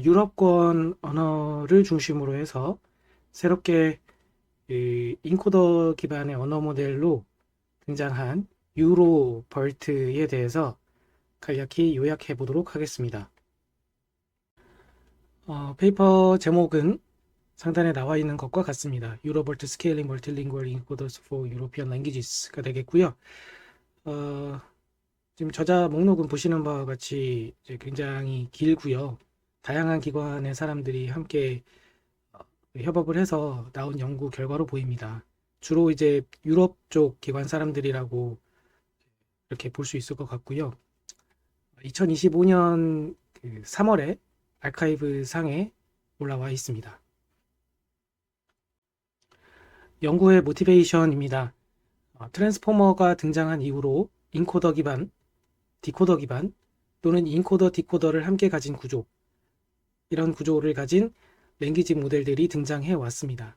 유럽권 언어를 중심으로 해서 새롭게 인코더 기반의 언어 모델로 등장한 유로 벌트에 대해서 간략히 요약해 보도록 하겠습니다. 페이퍼 제목은 상단에 나와 있는 것과 같습니다. 유로벌트 스케일링 멀티링구얼 인코더스 for European Languages가 되겠고요. 어, 지금 저자 목록은 보시는 바와 같이 이제 굉장히 길고요. 다양한 기관의 사람들이 함께 협업을 해서 나온 연구 결과로 보입니다. 주로 이제 유럽 쪽 기관 사람들이라고 이렇게 볼 수 있을 것 같고요. 2025년 3월에 아카이브 상에 올라와 있습니다. 연구의 모티베이션입니다. 트랜스포머가 등장한 이후로 인코더 기반, 디코더 기반 또는 인코더, 디코더를 함께 가진 구조, 이런 구조를 가진 랭귀지 모델들이 등장해 왔습니다.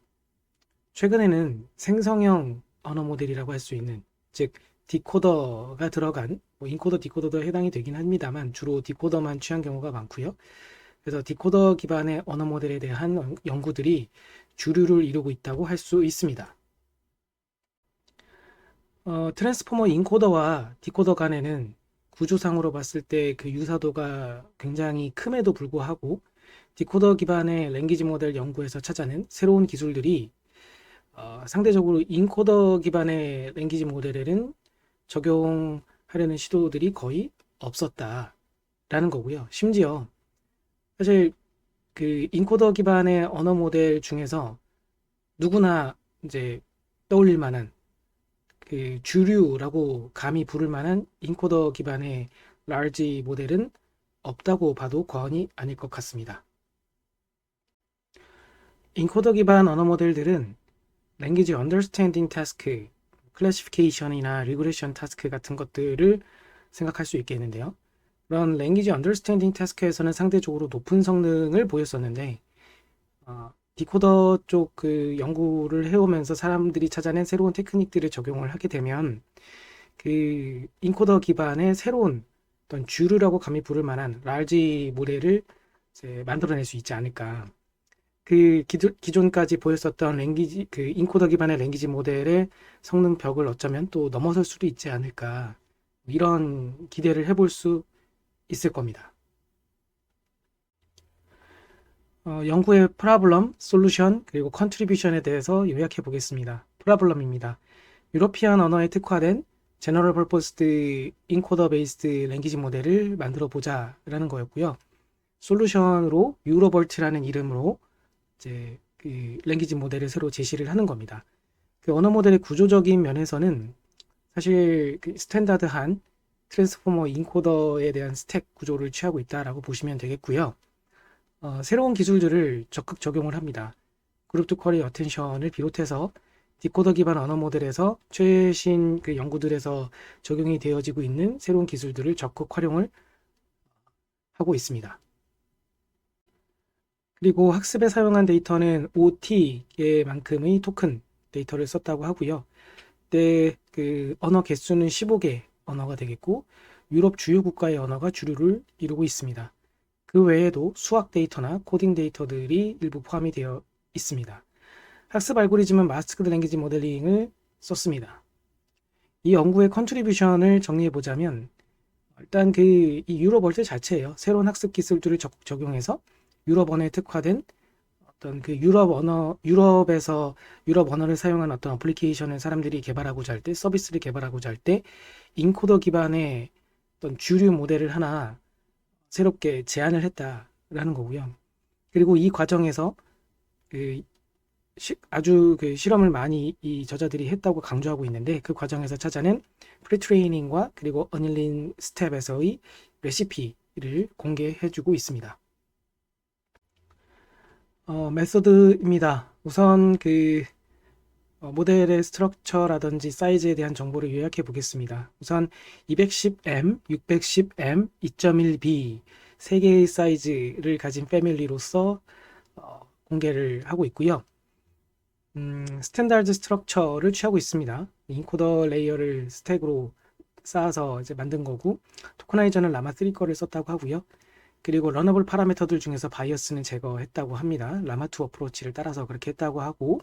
최근에는 생성형 언어 모델이라고 할 수 있는, 즉 디코더가 들어간 인코더, 디코더도 해당이 되긴 합니다만 주로 디코더만 취한 경우가 많고요. 그래서 디코더 기반의 언어 모델에 대한 연구들이 주류를 이루고 있다고 할 수 있습니다. 트랜스포머 인코더와 디코더 간에는 구조상으로 봤을 때 그 유사도가 굉장히 큼에도 불구하고 디코더 기반의 랭귀지 모델 연구에서 찾아낸 새로운 기술들이 상대적으로 인코더 기반의 랭귀지 모델에는 적용하려는 시도들이 거의 없었다라는 거고요. 심지어 사실 그 인코더 기반의 언어 모델 중에서 누구나 이제 떠올릴 만한 그 주류라고 감히 부를 만한 인코더 기반의 large 모델은 없다고 봐도 과언이 아닐 것 같습니다. 인코더 기반 언어 모델들은 language understanding task, 클래시피케이션이나 리그레션 타스크 같은 것들을 생각할 수 있겠는데요. 그런 language understanding task에서는 상대적으로 높은 성능을 보였었는데 디코더 쪽 그 연구를 해오면서 사람들이 찾아낸 새로운 테크닉들을 적용을 하게 되면 그 인코더 기반의 새로운 어떤 주류라고 감히 부를 만한 large 모델을 이제 만들어낼 수 있지 않을까. 그 기존까지 보였었던 랭귀지 그 인코더 기반의 랭귀지 모델의 성능 벽을 어쩌면 또 넘어설 수도 있지 않을까. 이런 기대를 해볼 수 있을 겁니다. 연구의 프라블럼, 솔루션, 그리고 컨트리뷰션에 대해서 요약해 보겠습니다. 프라블럼입니다. 유러피안 언어에 특화된 제너럴 퍼포스 인코더 베이스드 랭귀지 모델을 만들어 보자라는 거였고요. 솔루션으로 유로벌트라는 이름으로 이제 그 랭귀지 모델을 새로 제시를 하는 겁니다. 그 언어 모델의 구조적인 면에서는 사실 그 스탠다드한 트랜스포머 인코더에 대한 스택 구조를 취하고 있다라고 보시면 되겠고요. 새로운 기술들을 적극 적용을 합니다. 그룹 투 쿼리 어텐션을 비롯해서 디코더 기반 언어 모델에서 최신 그 연구들에서 적용이 되어지고 있는 새로운 기술들을 적극 활용을 하고 있습니다. 그리고 학습에 사용한 데이터는 OT의 만큼의 토큰 데이터를 썼다고 하고요. 그때 그 언어 개수는 15개 언어가 되겠고 유럽 주요 국가의 언어가 주류를 이루고 있습니다. 그 외에도 수학 데이터나 코딩 데이터들이 일부 포함이 되어 있습니다. 학습 알고리즘은 마스터드 랭귀지 모델링을 썼습니다. 이 연구의 컨트리뷰션을 정리해 보자면 일단 그 이 유럽 월드 자체예요. 새로운 학습 기술들을 적극 적용해서 유럽 언어에 특화된 어떤 그 유럽에서 유럽 언어를 사용한 어떤 어플리케이션을 사람들이 개발하고자 할 때, 서비스를 개발하고자 할 때 인코더 기반의 어떤 주류 모델을 하나 새롭게 제안을 했다라는 거고요. 그리고 이 과정에서 그 아주 그 실험을 많이 이 저자들이 했다고 강조하고 있는데 그 과정에서 찾아낸 프리트레이닝과 그리고 어닐링 스텝에서의 레시피를 공개해주고 있습니다. 메소드입니다. 우선 그 모델의 스트럭처라든지 사이즈에 대한 정보를 요약해 보겠습니다. 우선 210M, 610M, 2.1B 세 개의 사이즈를 가진 패밀리로서 공개를 하고 있고요. 스탠다드 스트럭처를 취하고 있습니다. 인코더 레이어를 스택으로 쌓아서 이제 만든 거고 토커나이저는 라마 3 거를 썼다고 하고요. 그리고 러너블 파라미터들 중에서 바이어스는 제거했다고 합니다. 라마2 어프로치를 따라서 그렇게 했다고 하고,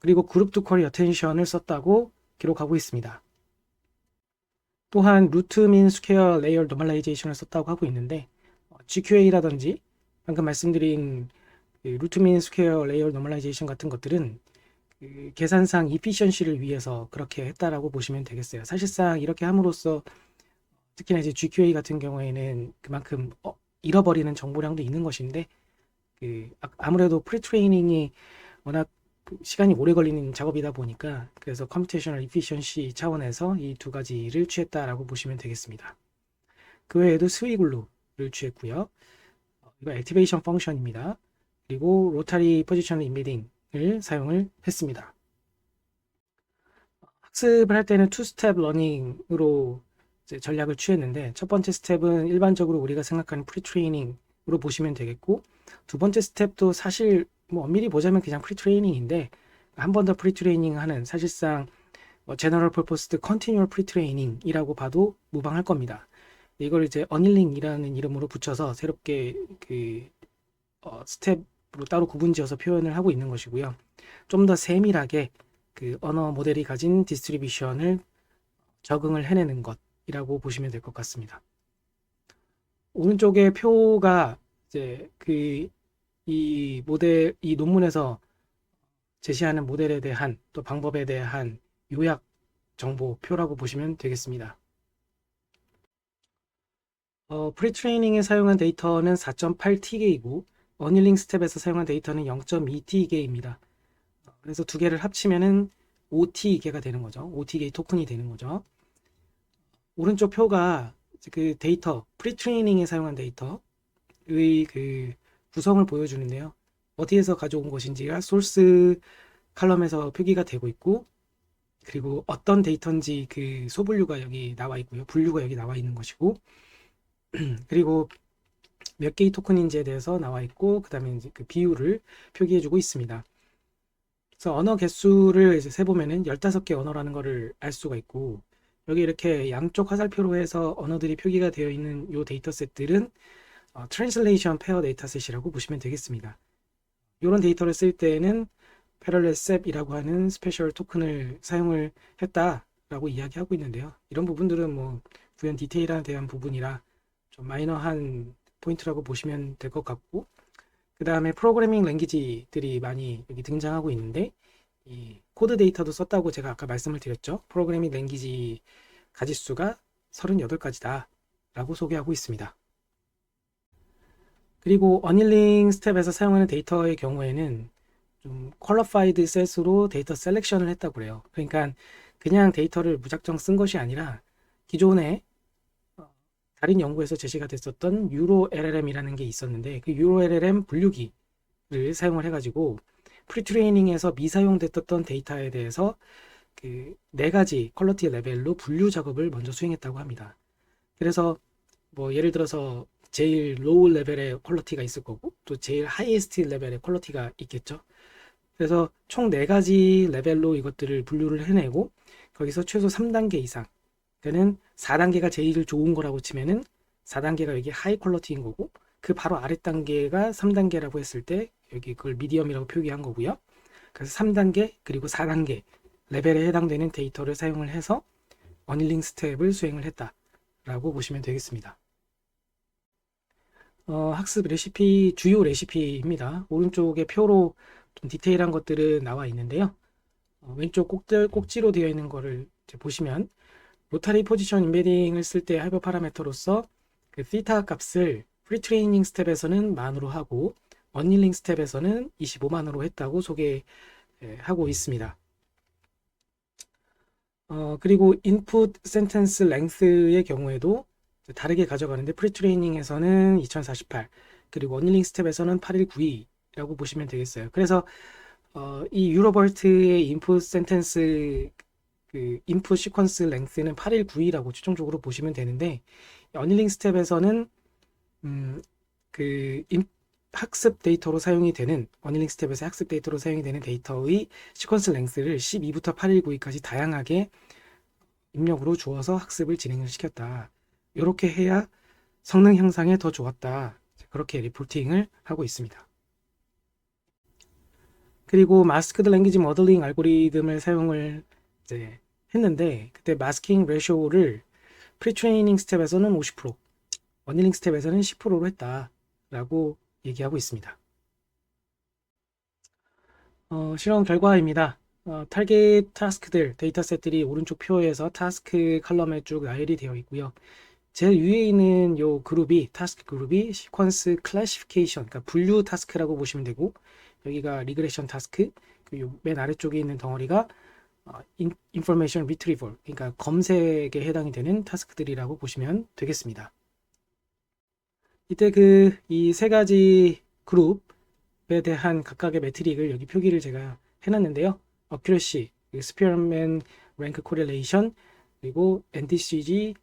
그리고 그룹 투 쿼리 어텐션을 썼다고 기록하고 있습니다. 또한 루트 민 스퀘어 레이어 노멀라이제이션을 썼다고 하고 있는데, GQA라든지 방금 말씀드린 루트 민 스퀘어 레이어 노멀라이제이션 같은 것들은 그 계산상 이피션시를 위해서 그렇게 했다라고 보시면 되겠어요. 사실상 이렇게 함으로써 특히나 이제 GQA 같은 경우에는 그만큼 잃어버리는 정보량도 있는 것인데, 아무래도 프리트레이닝이 워낙 시간이 오래 걸리는 작업이다 보니까, 그래서 컴퓨테이셔널 이피션시 차원에서 이 두 가지를 취했다라고 보시면 되겠습니다. 그 외에도 스위글루를 취했고요. 이거 액티베이션 펑션입니다. 그리고 로타리 포지셔널 인베딩을 사용을 했습니다. 학습을 할 때는 투 스텝 러닝으로 전략을 취했는데, 첫 번째 스텝은 일반적으로 우리가 생각하는 프리트레이닝으로 보시면 되겠고, 두 번째 스텝도 사실 뭐 엄밀히 보자면 그냥 프리트레이닝인데, 한 번 더 프리트레이닝 하는, 사실상 제너럴 퍼포스 컨티뉴얼 프리트레이닝이라고 봐도 무방할 겁니다. 이걸 이제 어닐링이라는 이름으로 붙여서 새롭게 스텝으로 따로 구분지어서 표현을 하고 있는 것이고요. 좀 더 세밀하게 언어 모델이 가진 디스트리뷰션을 적응을 해내는 것이라고 보시면 될 것 같습니다. 오른쪽에 표가 이제 이 논문에서 제시하는 모델에 대한 또 방법에 대한 요약 정보표라고 보시면 되겠습니다. 프리트레이닝에 사용한 데이터는 4.8T개이고 어닐링 스텝에서 사용한 데이터는 0.2T개입니다. 그래서 두 개를 합치면은 5T개가 되는 거죠. 5T개의 토큰이 되는 거죠. 오른쪽 표가 그 데이터, 프리트레이닝에 사용한 데이터의 구성을 보여주는데요. 어디에서 가져온 것인지가 소스 칼럼에서 표기가 되고 있고, 그리고 어떤 데이터인지 그 소분류가 여기 나와 있고요. 분류가 여기 나와 있는 것이고, 그리고 몇 개의 토큰인지에 대해서 나와 있고, 그 다음에 이제 그 비율을 표기해주고 있습니다. 그래서 언어 개수를 이제 세보면은 15개 언어라는 것을 알 수가 있고, 여기 이렇게 양쪽 화살표로 해서 언어들이 표기가 되어 있는 이 데이터셋들은 트랜슬레이션 페어 데이터셋이라고 보시면 되겠습니다. 이런 데이터를 쓸 때에는 패럴렐 셉이라고 하는 스페셜 토큰을 사용을 했다라고 이야기하고 있는데요. 이런 부분들은 뭐 부연 디테일에 대한 부분이라 좀 마이너한 포인트라고 보시면 될 것 같고, 그 다음에 프로그래밍 랭귀지들이 많이 여기 등장하고 있는데, 이 코드 데이터도 썼다고 제가 아까 말씀을 드렸죠. 프로그래밍 랭귀지 가짓수가 38가지다 라고 소개하고 있습니다. 그리고 어닐링 스텝에서 사용하는 데이터의 경우에는 좀 퀄러파이드 셋으로 데이터 셀렉션을 했다고 그래요. 그러니까 그냥 데이터를 무작정 쓴 것이 아니라 기존에 다른 연구에서 제시가 됐었던 유로 LLM이라는 게 있었는데, 그 유로 LLM 분류기를 사용을 해가지고 프리트레이닝에서 미사용됐던 데이터에 대해서 그 4가지 퀄러티 레벨로 분류 작업을 먼저 수행했다고 합니다. 그래서 뭐 예를 들어서 제일 로우 레벨의 퀄러티가 있을 거고, 또 제일 하이에스트 레벨의 퀄러티가 있겠죠. 그래서 총 4가지 레벨로 이것들을 분류를 해내고, 거기서 최소 3단계 이상, 그는 4단계가 제일 좋은 거라고 치면은 4단계가 여기 하이 퀄러티인 거고, 그 바로 아래 단계가 3단계라고 했을 때 여기 그걸 미디엄이라고 표기한 거고요. 그래서 3단계 그리고 4단계 레벨에 해당되는 데이터를 사용을 해서 어닐링 스텝을 수행을 했다라고 보시면 되겠습니다. 학습 레시피, 주요 레시피입니다. 오른쪽에 표로 좀 디테일한 것들은 나와 있는데요. 왼쪽 꼭지로 되어 있는 거를 보시면 로타리 포지션 인베딩을 쓸 때 하이퍼 파라미터로서 그 θ 값을 프리트레이닝 스텝에서는 만으로 하고 어닐링 스텝에서는 25만으로 했다고 소개하고 있습니다. 그리고 인풋 센텐스 랭스의 경우에도 다르게 가져가는데, 프리트레이닝에서는 2048, 그리고 어닐링 스텝에서는 8192라고 보시면 되겠어요. 그래서 이 유로벌트의 인풋 센텐스 인풋 시퀀스 랭스는 8192라고 최종적으로 보시면 되는데, 어닐링 스텝에서는 학습 데이터로 사용이 되는, 어닐링 스텝에서 학습 데이터로 사용이 되는 데이터의 시퀀스 랭스를 12부터 8192까지 다양하게 입력으로 주어서 학습을 진행을 시켰다. 이렇게 해야 성능 향상에 더 좋았다. 그렇게 리포팅을 하고 있습니다. 그리고 마스크드 랭귀지 모델링 알고리즘을 사용을 이제 했는데 그때 마스킹 레쇼를 프리트레이닝 스텝에서는 50%, 어닐링 스텝에서는 10%로 했다라고 얘기하고 있습니다. 실험 결과입니다. 타겟 타스크들, 데이터셋들이 오른쪽 표에서 타스크 컬럼에 쭉 나열이 되어 있고요. 제일 위에 있는 요 그룹이, 타스크 그룹이 시퀀스 클래시피케이션, 그러니까 분류 타스크라고 보시면 되고, 여기가 리그레션 타스크, 그리고 맨 아래쪽에 있는 덩어리가 인포메이션 리트리벌, 그러니까 검색에 해당이 되는 타스크들이라고 보시면 되겠습니다. 이때 이 세 가지 그룹에 대한 각각의 매트릭을 여기 표기를 제가 해놨는데요. Accuracy, Spearman Rank Correlation, 그리고 NDCG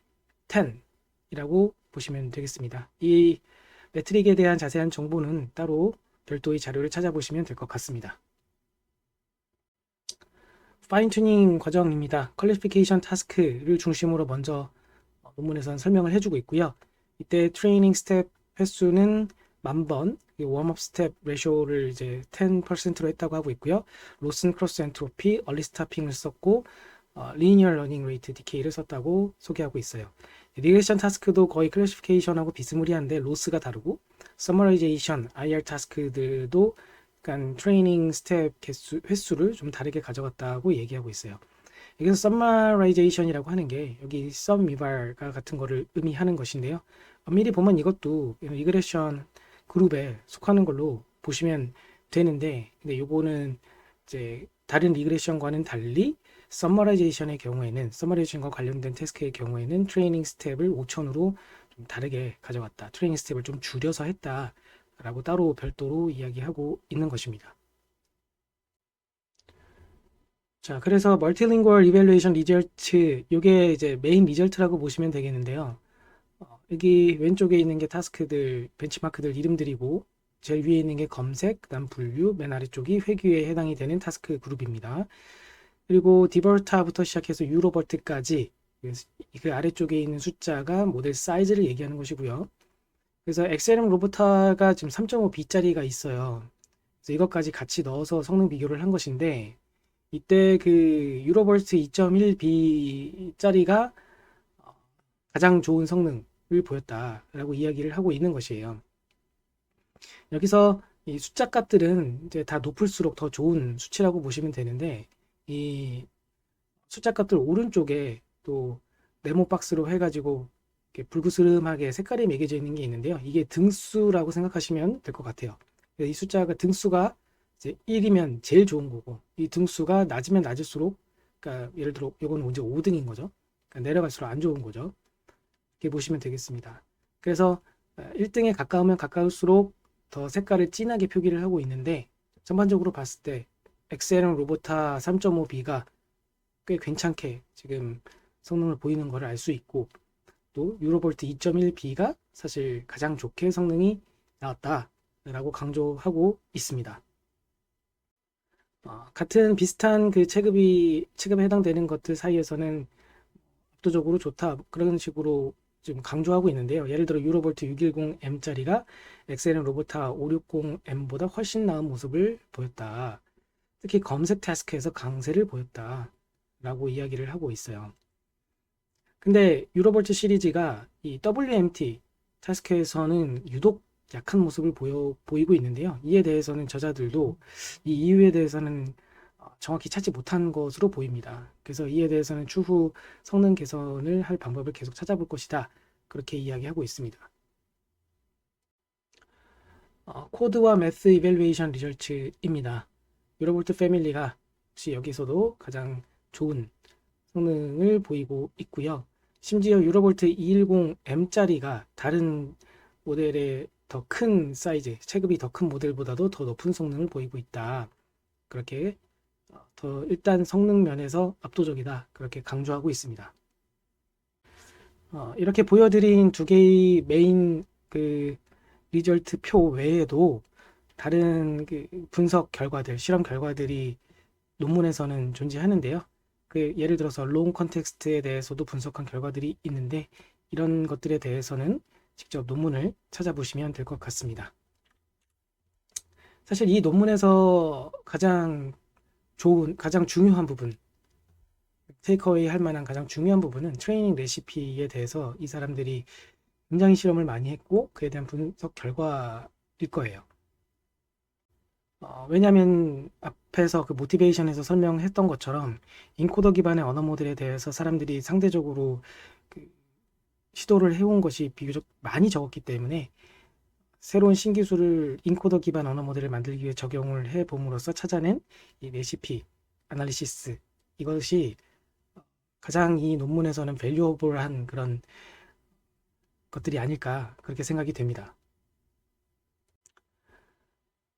10이라고 보시면 되겠습니다. 이 매트릭에 대한 자세한 정보는 따로 별도의 자료를 찾아보시면 될 것 같습니다. 파인 튜닝 과정입니다. 퀄리피케이션 타스크를 중심으로 먼저 논문에서는 설명을 해주고 있고요. 이때 트레이닝 스텝 횟수는 10,000번, 웜업 스텝 레쇼를 이제 10%로 했다고 하고 있고요. 로슨 크로스 엔트로피, 얼리 스타핑을 썼고 리니어 러닝 레이트 디케이를 썼다고 소개하고 있어요. 리그레션 타스크도 거의 클래시피케이션하고 비스무리한데 로스가 다르고 서머라이제이션, IR 타스크들도 약간 트레이닝 스텝 횟수를 좀 다르게 가져갔다고 얘기하고 있어요. 여기서 서머라이제이션이라고 하는 게 여기 썸 미발과 같은 거를 의미하는 것인데요. 엄밀히 보면 이것도 리그레션 그룹에 속하는 걸로 보시면 되는데, 근데 요거는 이제 다른 리그레션과는 달리 서머라이제이션의 경우에는, 서머라이제이션과 관련된 태스크의 경우에는 트레이닝 스텝을 5,000으로 좀 다르게 가져갔다. 트레이닝 스텝을 좀 줄여서 했다라고 따로 별도로 이야기하고 있는 것입니다. 자, 그래서 멀티링구얼 이밸루에이션 리절트, 요게 이제 메인 리절트라고 보시면 되겠는데요. 여기 왼쪽에 있는 게 타스크들, 벤치마크들 이름들이고, 제일 위에 있는 게 검색, 그다음 분류, 맨 아래쪽이 회귀에 해당이 되는 타스크 그룹입니다. 그리고 디버타부터 시작해서 유로버트까지 그 아래쪽에 있는 숫자가 모델 사이즈를 얘기하는 것이고요. 그래서 XLM 로보타가 지금 3.5B짜리가 있어요. 그래서 이것까지 같이 넣어서 성능 비교를 한 것인데, 이때 그 유로버스트 2.1B짜리가 가장 좋은 성능을 보였다라고 이야기를 하고 있는 것이에요. 여기서 이 숫자 값들은 이제 다 높을수록 더 좋은 수치라고 보시면 되는데, 이 숫자 값들 오른쪽에 또 네모 박스로 해가지고 이렇게 불그스름하게 색깔이 매겨져 있는 게 있는데요. 이게 등수라고 생각하시면 될 것 같아요. 이 숫자가 등수가 이제 1이면 제일 좋은 거고, 이 등수가 낮으면 낮을수록, 그러니까 예를 들어 이거는 이제 5등인 거죠. 그러니까 내려갈수록 안 좋은 거죠. 이렇게 보시면 되겠습니다. 그래서 1등에 가까우면 가까울수록 더 색깔을 진하게 표기를 하고 있는데, 전반적으로 봤을 때 XLM 로보타 3.5B가 꽤 괜찮게 지금 성능을 보이는 것을 알 수 있고, 또 유로볼트 2.1B가 사실 가장 좋게 성능이 나왔다라고 강조하고 있습니다. 같은 비슷한 그 체급에 해당되는 것들 사이에서는 압도적으로 좋다, 그런 식으로 좀 강조하고 있는데요. 예를 들어 유로볼트 610M짜리가 XLM 로보타 560M보다 훨씬 나은 모습을 보였다. 특히 검색 타스크에서 강세를 보였다 라고 이야기를 하고 있어요. 근데 유로볼트 시리즈가 이 WMT 타스크에서는 유독 약한 모습을 보이고 있는데요. 이에 대해서는 저자들도 이 이유에 대해서는 정확히 찾지 못한 것으로 보입니다. 그래서 이에 대해서는 추후 성능 개선을 할 방법을 계속 찾아볼 것이다. 그렇게 이야기하고 있습니다. 코드와 매스 이밸루에이션 리절츠입니다. 유로볼트 패밀리가 역시 여기서도 가장 좋은 성능을 보이고 있고요. 심지어 유로볼트 210M짜리가 다른 모델의 더 큰 사이즈, 체급이 더 큰 모델보다도 더 높은 성능을 보이고 있다. 그렇게 더 일단 성능 면에서 압도적이다. 그렇게 강조하고 있습니다. 이렇게 보여드린 두 개의 메인 그 리절트 표 외에도 다른 그 분석 결과들, 실험 결과들이 논문에서는 존재하는데요. 그 예를 들어서 롱 컨텍스트에 대해서도 분석한 결과들이 있는데, 이런 것들에 대해서는 직접 논문을 찾아보시면 될 것 같습니다. 사실 이 논문에서 가장 중요한 부분, 테이크어웨이 할 만한 가장 중요한 부분은 트레이닝 레시피에 대해서 이 사람들이 굉장히 실험을 많이 했고 그에 대한 분석 결과일 거예요. 왜냐하면 앞에서 그 모티베이션에서 설명했던 것처럼 인코더 기반의 언어 모델에 대해서 사람들이 상대적으로 그 시도를 해온 것이 비교적 많이 적었기 때문에 새로운 신기술을 인코더 기반 언어 모델을 만들기 위해 적용을 해 봄으로써 찾아낸 이 레시피 아날리시스, 이것이 가장 이 논문에서는 밸류어블한 그런 것들이 아닐까 그렇게 생각이 됩니다.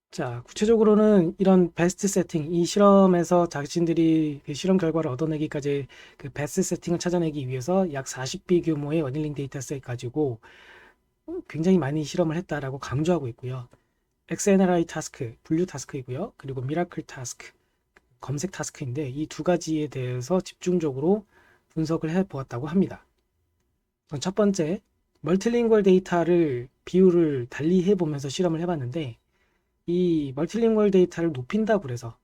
자, 구체적으로는 이런 베스트 세팅, 이 실험에서 자신들이 그 실험 결과를 얻어내기까지 그 베스트 세팅을 찾아내기 위해서 약 40B 규모의 어닐링 데이터셋 가지고 굉장히 많이 실험을 했다라고 강조하고 있고요. XNRI 타스크, 분류 타스크이고요. 그리고 미라클 타스크, 검색 타스크인데 이 두 가지에 대해서 집중적으로 분석을 해 보았다고 합니다. 첫 번째, 멀티링구얼 데이터를 비율을 달리 해보면서 실험을 해봤는데 이 멀티링구얼 데이터를 높인다고 그래서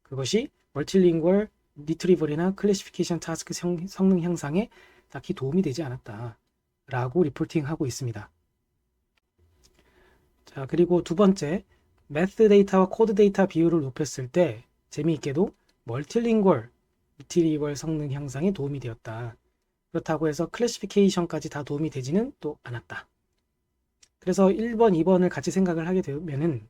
그것이 멀티링구얼 리트리버리나 클래시피케이션 타스크 성능 향상에 딱히 도움이 되지 않았다 라고 리포팅하고 있습니다. 자, 그리고 두 번째, 매스 데이터와 코드 데이터 비율을 높였을 때 재미있게도 멀티링구얼 리트리버 성능 향상에 도움이 되었다. 그렇다고 해서 클래시피케이션까지 다 도움이 되지는 또 않았다. 그래서 1번, 2번을 같이 생각을 하게 되면은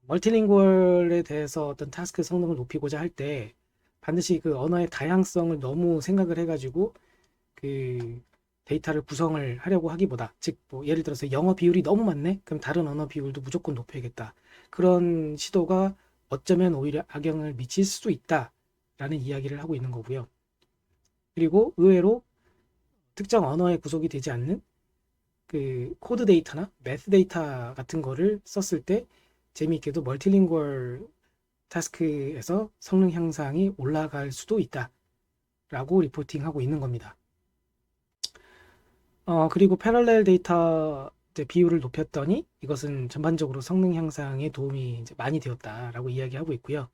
멀티링구얼에 대해서 어떤 타스크 성능을 높이고자 할 때 반드시 그 언어의 다양성을 너무 생각을 해가지고 그 데이터를 구성을 하려고 하기보다, 즉 뭐 예를 들어서 영어 비율이 너무 많네? 그럼 다른 언어 비율도 무조건 높여야겠다. 그런 시도가 어쩌면 오히려 악영향을 미칠 수도 있다라는 이야기를 하고 있는 거고요. 그리고 의외로 특정 언어에 구속이 되지 않는 그 코드 데이터나 매스 데이터 같은 거를 썼을 때 재미있게도 멀티링구얼 타스크에서 성능 향상이 올라갈 수도 있다라고 리포팅하고 있는 겁니다. 그리고 패럴렐 데이터 비율을 높였더니 이것은 전반적으로 성능 향상에 도움이 이제 많이 되었다라고 이야기하고 있고요.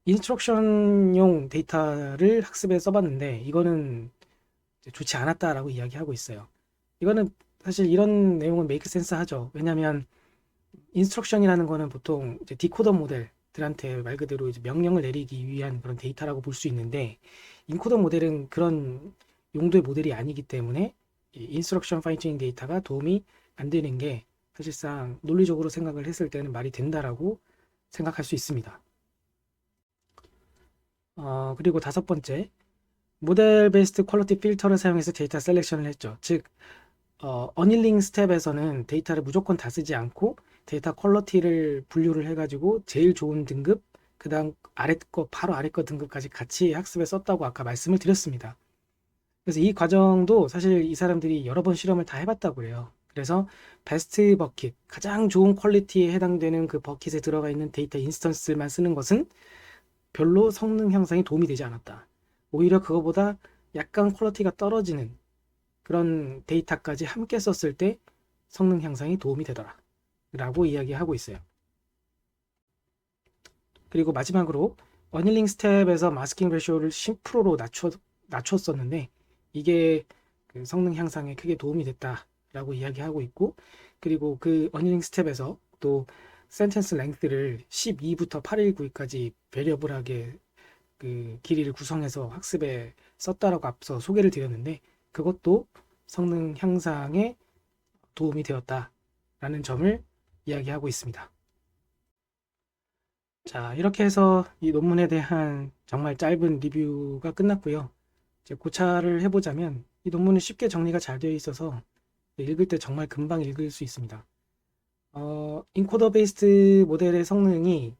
인스트럭션용 데이터를 학습에 써봤는데 이거는 좋지 않았다라고 이야기하고 있어요. 이거는 사실 이런 내용은 메이크 센스 하죠. 왜냐하면 인스트럭션이라는 거는 보통 이제 디코더 모델들한테 말 그대로 이제 명령을 내리기 위한 그런 데이터라고 볼 수 있는데 인코더 모델은 그런 용도의 모델이 아니기 때문에 이 인스트럭션 파인튜닝 데이터가 도움이 안 되는 게 사실상 논리적으로 생각을 했을 때는 말이 된다라고 생각할 수 있습니다. 그리고 다섯 번째, 모델 베이스드 퀄리티 필터를 사용해서 데이터 셀렉션을 했죠. 즉 어닐링 스텝에서는 데이터를 무조건 다 쓰지 않고 데이터 퀄리티를 분류를 해가지고 제일 좋은 등급, 그 다음 아래 거, 바로 아래 거 등급까지 같이 학습에 썼다고 아까 말씀을 드렸습니다. 그래서 이 과정도 사실 이 사람들이 여러 번 실험을 다 해봤다고 해요. 그래서 베스트 버킷, 가장 좋은 퀄리티에 해당되는 그 버킷에 들어가 있는 데이터 인스턴스만 쓰는 것은 별로 성능 향상에 도움이 되지 않았다. 오히려 그거보다 약간 퀄리티가 떨어지는 그런 데이터까지 함께 썼을 때 성능 향상에 도움이 되더라 라고 이야기하고 있어요. 그리고 마지막으로 어닐링 스텝에서 마스킹 레시오를 10%로 낮췄었는데 이게 그 성능 향상에 크게 도움이 됐다라고 이야기하고 있고, 그리고 그 어닐링 스텝에서 또 센텐스 랭스를 12부터 819까지 베리어블하게 그 길이를 구성해서 학습에 썼다라고 앞서 소개를 드렸는데 그것도 성능 향상에 도움이 되었다라는 점을 이야기하고 있습니다. 자, 이렇게 해서 이 논문에 대한 정말 짧은 리뷰가 끝났고요. 이제 고찰을 해보자면 이 논문은 쉽게 정리가 잘 되어 있어서 읽을 때 정말 금방 읽을 수 있습니다. 인코더 베이스드 모델의 성능이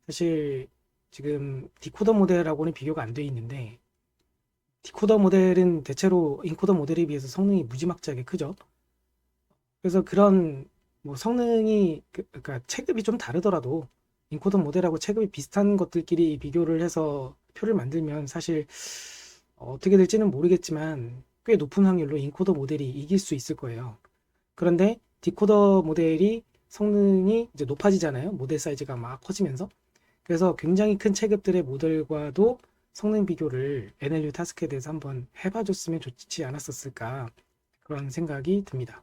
사실 지금 디코더 모델하고는 비교가 안 되어 있는데 디코더 모델은 대체로 인코더 모델에 비해서 성능이 무지막지하게 크죠. 그래서 그런 뭐 성능이 그러니까 체급이 좀 다르더라도 인코더 모델하고 체급이 비슷한 것들끼리 비교를 해서 표를 만들면 사실 어떻게 될지는 모르겠지만 꽤 높은 확률로 인코더 모델이 이길 수 있을 거예요. 그런데 디코더 모델이 성능이 이제 높아지잖아요. 모델 사이즈가 막 커지면서. 그래서 굉장히 큰 체급들의 모델과도 성능 비교를 NLU 타스크에 대해서 한번 해봐줬으면 좋지 않았었을까 그런 생각이 듭니다.